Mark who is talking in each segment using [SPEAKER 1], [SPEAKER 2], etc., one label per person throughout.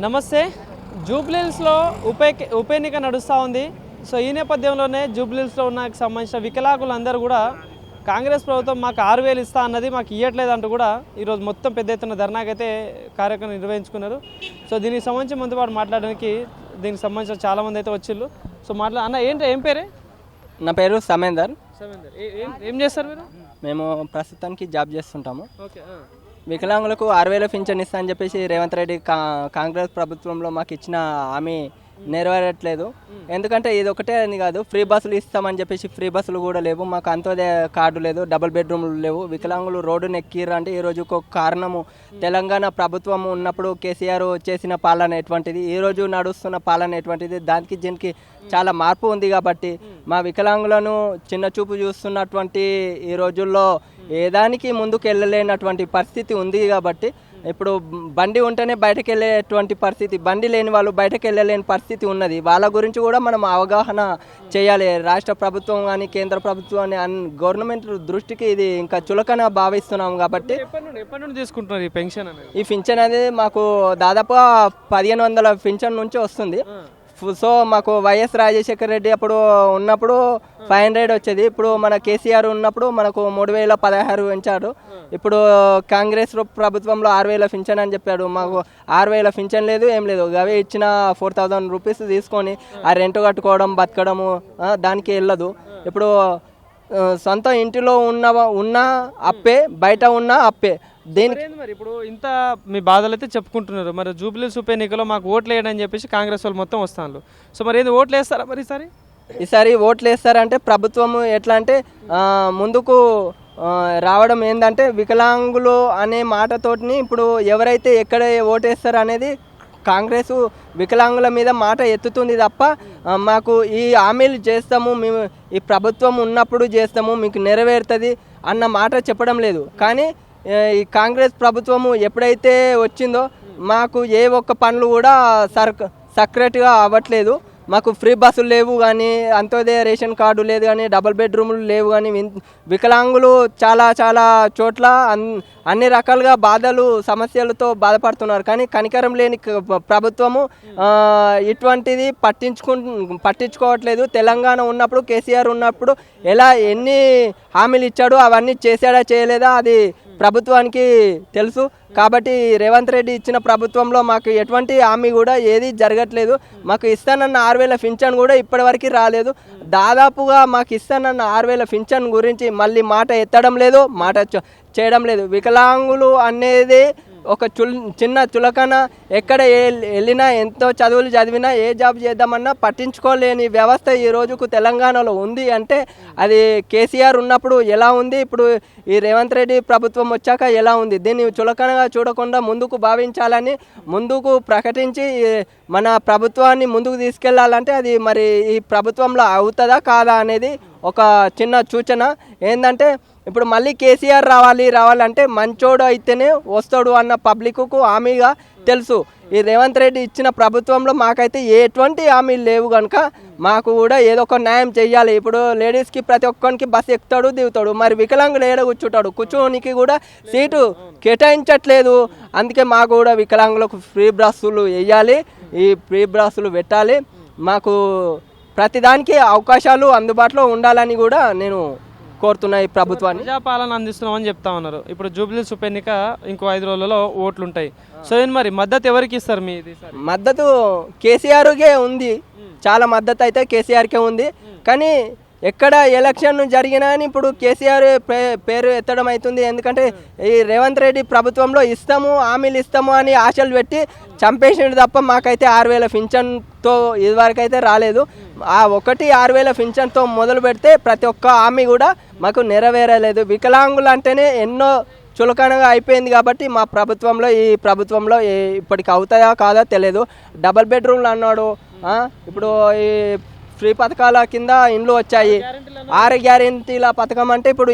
[SPEAKER 1] నమస్తే. జూబ్లీహిల్స్లో ఉప ఎన్నిక నడుస్తూ ఉంది. సో ఈ నేపథ్యంలోనే జూబ్లీహిల్స్లో ఉన్న సంబంధించిన వికలాంగులందరూ కూడా కాంగ్రెస్ ప్రభుత్వం మాకు 6,000 ఇస్తా అన్నది మాకు ఇవ్వట్లేదు అంటూ కూడా ఈరోజు మొత్తం పెద్ద ఎత్తున ధర్నాకైతే కార్యక్రమం నిర్వహించుకున్నారు. సో దీనికి సంబంధించి ముందు పాటు మాట్లాడడానికి దీనికి సంబంధించిన చాలామంది అయితే వచ్చిళ్ళు. సో అన్న ఏం పేరే?
[SPEAKER 2] నా పేరు సమేందర్.
[SPEAKER 1] ఏం చేస్తారు మీరు?
[SPEAKER 2] మేము ప్రస్తుతానికి జాబ్ చేస్తుంటాము.
[SPEAKER 1] ఓకే.
[SPEAKER 2] వికలాంగులకు 6,000 పింఛన్ ఇస్తా అని చెప్పేసి రేవంత్ రెడ్డి కాంగ్రెస్ ప్రభుత్వంలో మాకు ఇచ్చిన హామీ నెరవేరట్లేదు. ఎందుకంటే ఇది ఒకటే అని కాదు, ఫ్రీ బస్సులు ఇస్తామని చెప్పేసి ఫ్రీ బస్సులు కూడా లేవు, మాకు అంత్యోదయ కార్డు లేదు, డబుల్ బెడ్రూమ్లు లేవు. వికలాంగులు రోడ్డును ఎక్కిర్రు అంటే ఈరోజు ఒక కారణము తెలంగాణ ప్రభుత్వం ఉన్నప్పుడు కేసీఆర్ చేసిన పాలన ఎటువంటిది, ఈరోజు నడుస్తున్న పాలన ఎటువంటిది, దానికి దీనికి చాలా మార్పు ఉంది. కాబట్టి మా వికలాంగులను చిన్న చూపు చూస్తున్నటువంటి ఈ రోజుల్లో ఏదానికి ముందుకు వెళ్ళలేనటువంటి పరిస్థితి ఉంది. కాబట్టి ఇప్పుడు బండి ఉంటేనే బయటకు వెళ్ళేటువంటి పరిస్థితి, బండి లేని వాళ్ళు బయటకు వెళ్ళలేని పరిస్థితి ఉన్నది. వాళ్ళ గురించి కూడా మనం అవగాహన చేయాలి. రాష్ట్ర ప్రభుత్వం కానీ కేంద్ర ప్రభుత్వం కానీ గవర్నమెంట్ దృష్టికి ఇది ఇంకా చులకన భావిస్తున్నాం. కాబట్టి
[SPEAKER 1] ఎప్పటి నుండి తీసుకుంటున్నారు ఈ పెన్షన్ అనేది?
[SPEAKER 2] ఈ పింఛన్ అనేది మాకు దాదాపుగా 1,500 పింఛన్ నుంచి వస్తుంది. సో మాకు వైఎస్ రాజశేఖర రెడ్డి అప్పుడు ఉన్నప్పుడు 500 వచ్చేది. ఇప్పుడు మన కేసీఆర్ ఉన్నప్పుడు మనకు 3,016 పెంచాడు. ఇప్పుడు కాంగ్రెస్ ప్రభుత్వంలో 6,000 పింఛన్ అని చెప్పాడు. మాకు 6,000 పింఛన్ లేదు, ఏం లేదు. అవి ఇచ్చిన 4,000 రూపీస్ తీసుకొని ఆ రెంట్ కట్టుకోవడం బతకడము దానికి వెళ్ళదు. ఇప్పుడు సొంత ఇంటిలో ఉన్న అప్పే, బయట ఉన్న అప్పే.
[SPEAKER 1] దేనికి మరి ఇప్పుడు ఇంత మీ బాధలు అయితే చెప్పుకుంటున్నారు. మరి జూబ్లీహిల్స్ ఉప ఎన్నికలో మాకు ఓట్లు వేయడని చెప్పేసి కాంగ్రెస్ వాళ్ళు మొత్తం వస్తాను. సో మరి ఏది ఓట్లు వేస్తారా మరి
[SPEAKER 2] ఈసారి ఓట్లు వేస్తారంటే ప్రభుత్వం ఎట్లా అంటే ముందుకు రావడం ఏంటంటే వికలాంగులు అనే మాటతోటి ఇప్పుడు ఎవరైతే ఎక్కడ ఓటేస్తారు అనేది కాంగ్రెస్ వికలాంగుల మీద మాట ఎత్తుతుంది తప్ప మాకు ఈ హామీలు చేస్తాము, మేము ఈ ప్రభుత్వం ఉన్నప్పుడు చేస్తాము, మీకు నెరవేరుతుంది అన్న మాట చెప్పడం లేదు. కానీ ఈ కాంగ్రెస్ ప్రభుత్వము ఎప్పుడైతే వచ్చిందో మాకు ఏ ఒక్క పనులు కూడా సక్రెట్గా అవ్వట్లేదు. మాకు ఫ్రీ బస్సులు లేవు కానీ, అంత్యోదయ రేషన్ కార్డు లేదు కానీ, డబుల్ బెడ్రూమ్లు లేవు కానీ, వికలాంగులు చాలా చాలా చోట్ల అన్ని రకాలుగా బాధలు సమస్యలతో బాధపడుతున్నారు. కానీ కనికరం లేని ప్రభుత్వము ఇటువంటిది పట్టించుకోవట్లేదు. తెలంగాణ ఉన్నప్పుడు కేసీఆర్ ఉన్నప్పుడు ఎన్ని హామీలు ఇచ్చాడో అవన్నీ చేశాడా చేయలేదా అది ప్రభుత్వానికి తెలుసు. కాబట్టి రేవంత్ రెడ్డి ఇచ్చిన ప్రభుత్వంలో మాకు ఎటువంటి హామీ కూడా ఏది జరగట్లేదు. మాకు ఇస్తానన్న 6,000 పింఛన్ కూడా ఇప్పటివరకు రాలేదు. దాదాపుగా మాకు ఇస్తానన్న 6,000 పింఛన్ గురించి మళ్ళీ మాట ఎత్తడం లేదు, మాట చేయడం లేదు. వికలాంగులు అనేది ఒక చిన్న చులకన, ఎక్కడ వెళ్ళినా ఎంతో చదువులు చదివినా ఏ జాబ్ చేద్దామన్నా పట్టించుకోలేని వ్యవస్థ ఈ రోజుకు తెలంగాణలో ఉంది. అంటే అది కేసీఆర్ ఉన్నప్పుడు ఎలా ఉంది, ఇప్పుడు ఈ రేవంత్ రెడ్డి ప్రభుత్వం వచ్చాక ఎలా ఉంది. దీన్ని చులకనగా చూడకుండా ముందుకు భావించాలని, ముందుకు ప్రకటించి మన ప్రభుత్వాన్ని ముందుకు తీసుకెళ్లాలంటే అది మరి ఈ ప్రభుత్వంలో అవుతుందా కాదా అనేది ఒక చిన్న సూచన. ఏంటంటే ఇప్పుడు మళ్ళీ కేసీఆర్ రావాలంటే మంచోడు అయితేనే వస్తాడు అన్న పబ్లిక్కు హామీగా తెలుసు. ఈ రేవంత్ రెడ్డి ఇచ్చిన ప్రభుత్వంలో మాకైతే ఎటువంటి హామీలు లేవు కనుక మాకు కూడా ఏదో ఒక న్యాయం చెయ్యాలి. ఇప్పుడు లేడీస్కి ప్రతి ఒక్కరికి బస్సు ఎక్కుతాడు దిగుతాడు, మరి వికలాంగులు ఏడ కూర్చోనికి కూడా సీటు కేటాయించట్లేదు. అందుకే మాకు కూడా వికలాంగులకు ఫ్రీ బస్సులు వేయాలి, ఈ ఫ్రీ బస్సులు పెట్టాలి. మాకు ప్రతిదానికి అవకాశాలు అందుబాటులో ఉండాలని కూడా నేను కోరుతున్నా ఈ ప్రభుత్వాన్ని.
[SPEAKER 1] ప్రజాపాలన అందిస్తున్నామని చెప్తా ఉన్నారు. ఇప్పుడు జూబ్లీహిల్స్ ఉప ఎన్నిక ఇంకో 5 రోజులలో ఓట్లు ఉంటాయి. సో మరి మద్దతు ఎవరికి ఇస్తారు? మీది
[SPEAKER 2] మద్దతు కేసీఆర్కే ఉంది, చాలా మద్దతు అయితే కేసీఆర్కే ఉంది. కానీ ఎక్కడ ఎలక్షన్ జరిగినా అని ఇప్పుడు కేసీఆర్ పేరు ఎత్తడం అవుతుంది. ఎందుకంటే ఈ రేవంత్ రెడ్డి ప్రభుత్వంలో హామీలు ఇస్తాము అని ఆశలు పెట్టి చంపేసిండు తప్ప మాకైతే 6,000 పింఛన్తో ఇదివరకు అయితే రాలేదు. ఆ 6,000 పింఛన్తో మొదలు పెడితే ప్రతి ఒక్క హామీ కూడా మాకు నెరవేరలేదు. వికలాంగులు అంటేనే ఎన్నో చులకనగా అయిపోయింది. కాబట్టి మా ఈ ప్రభుత్వంలో ఇప్పటికి అవుతాయా కాదా తెలియదు. డబుల్ బెడ్రూమ్లు అన్నాడు, ఇప్పుడు ఈ ఫ్రీ పథకాల కింద ఇండ్లు వచ్చాయి. 6 గ్యారెంటీల పథకం అంటే ఇప్పుడు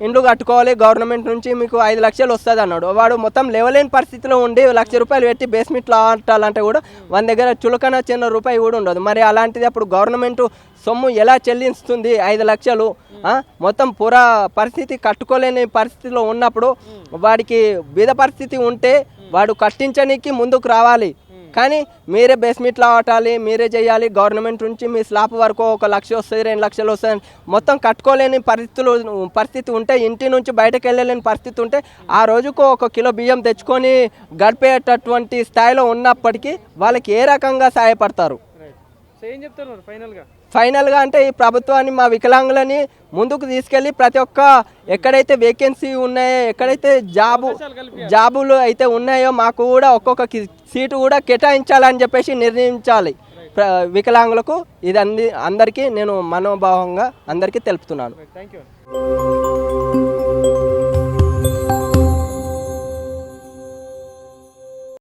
[SPEAKER 2] ఇండ్లు కట్టుకోవాలి గవర్నమెంట్ నుంచి, మీకు 5 లక్షలు వస్తుంది అన్నాడు. వాడు మొత్తం లేవలేని పరిస్థితిలో ఉండి 1,00,000 రూపాయలు పెట్టి బేస్మెంట్లో ఆటాలంటే కూడా మన దగ్గర చులకన చిన్న రూపాయి కూడా ఉండదు. మరి అలాంటిది అప్పుడు గవర్నమెంట్ సొమ్ము ఎలా చెల్లిస్తుంది? 5 లక్షలు మొత్తం పూరా పరిస్థితి కట్టుకోలేని పరిస్థితిలో ఉన్నప్పుడు వాడికి బీద పరిస్థితి ఉంటే వాడు కట్టించడానికి ముందుకు రావాలి. కానీ మీరే బేస్మెంట్లో కట్టాలి, మీరే చేయాలి, గవర్నమెంట్ నుంచి మీ స్లాబ్ వరకు 1 లక్ష వస్తుంది, 2 లక్షలు వస్తుంది, మొత్తం కట్టుకోలేని పరిస్థితి ఉంటే, ఇంటి నుంచి బయటకు వెళ్ళలేని పరిస్థితి ఉంటే ఆ రోజుకు 1 కిలో బియ్యం తెచ్చుకొని గడిపేటటువంటి స్థాయిలో ఉన్నప్పటికీ వాళ్ళకి ఏ రకంగా సహాయపడతారు?
[SPEAKER 1] సో ఏం చెప్తారు మరి
[SPEAKER 2] ఫైనల్గా అంటే ఈ ప్రభుత్వాన్ని, మా వికలాంగులని ముందుకు తీసుకెళ్ళి ప్రతి ఒక్క ఎక్కడైతే వేకెన్సీ ఉన్నాయో, ఎక్కడైతే జాబులు అయితే ఉన్నాయో మాకు కూడా ఒక్కొక్క సీటు కూడా కేటాయించాలని చెప్పేసి నిర్ణయించాలి వికలాంగులకు. ఇది అందరికీ నేను మనోభావంగా అందరికీ తెలుపుతున్నాను.
[SPEAKER 1] Thank you.